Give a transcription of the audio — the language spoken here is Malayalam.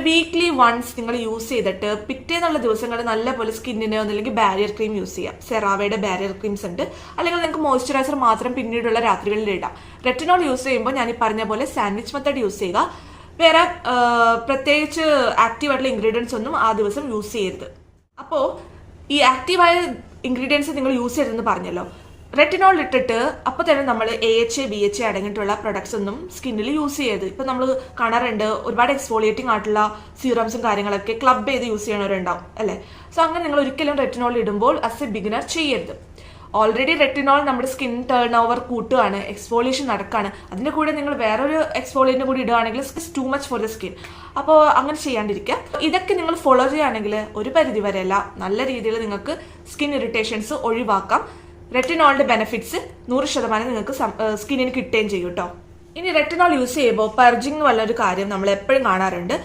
വീക്ക്ലി വൺസ് നിങ്ങൾ യൂസ് ചെയ്തിട്ട് പിറ്റേന്നുള്ള ദിവസങ്ങളിൽ നല്ലപോലെ സ്കിന്നിന് ഒന്നല്ലെങ്കിൽ ബാരിയർ ക്രീം യൂസ് ചെയ്യാം. സെറാവയുടെ ബാരിയർ ക്രീംസ് ഉണ്ട്. അല്ലെങ്കിൽ നിങ്ങൾക്ക് മോയ്സ്ചറൈസർ മാത്രം പിന്നീടുള്ള രാത്രികളിൽ ഇടാം. റെറ്റിനോൾ യൂസ് ചെയ്യുമ്പോൾ ഞാൻ ഈ പറഞ്ഞ പോലെ സാൻഡ്വിച്ച് മെത്തേഡ് യൂസ് ചെയ്യുക. വേറെ പ്രത്യേകിച്ച് ആക്റ്റീവായിട്ടുള്ള ഇൻഗ്രീഡിയൻസ് ഒന്നും ആ ദിവസം യൂസ് ചെയ്യരുത്. അപ്പോൾ ഈ ആക്റ്റീവായ ഇൻഗ്രീഡിയൻസ് നിങ്ങൾ യൂസ് ചെയ്യരുതെന്ന് പറഞ്ഞല്ലോ. റെറ്റിനോൾ ഇട്ടിട്ട് അപ്പോൾ തന്നെ നമ്മൾ AHA BHA അടങ്ങിയിട്ടുള്ള പ്രൊഡക്ട്സ് ഒന്നും സ്കിന്നിൽ യൂസ് ചെയ്യരുത്. ഇപ്പം നമ്മൾ കാണാറുണ്ട് ഒരുപാട് എക്സ്ഫോളിയേറ്റിംഗ് ആയിട്ടുള്ള സീറംസും കാര്യങ്ങളൊക്കെ ക്ലബ് ചെയ്ത് യൂസ് ചെയ്യണവരുണ്ടാവും അല്ലേ. സോ അങ്ങനെ നിങ്ങൾ ഒരിക്കലും റെറ്റിനോൾ ഇടുമ്പോൾ ആസ് എ ബിഗിനർ ചെയ്യരുത്. ഓൾറെഡി റെറ്റിനോൾ നമ്മുടെ സ്കിൻ ടേൺ ഓവർ കൂട്ടുകയാണ്, എക്സ്ഫോളിയേഷൻ നടക്കുകയാണ്. അതിന്റെ കൂടെ നിങ്ങൾ വേറൊരു എക്സ്ഫോളിയന്റ് കൂടി ഇടുകയാണെങ്കിൽ it's too much for the skin. അപ്പോൾ അങ്ങനെ ചെയ്യാണ്ടിരിക്കുക. ഇതൊക്കെ നിങ്ങൾ ഫോളോ ചെയ്യുകയാണെങ്കിൽ ഒരു പരിധി വരെയല്ല നല്ല രീതിയിൽ നിങ്ങൾക്ക് സ്കിൻ ഇറിറ്റേഷൻസ് ഒഴിവാക്കാം. റെറ്റിനോളിന്റെ ബെനിഫിറ്റ്സ് 100% നിങ്ങൾക്ക് സ്കിന്നിന് കിട്ടുകയും ചെയ്യും കേട്ടോ. ഇനി റെറ്റിനോൾ യൂസ് ചെയ്യുമ്പോൾ പർജിങ് വല്ലൊരു കാര്യം നമ്മൾ എപ്പോഴും കാണാറുണ്ട്.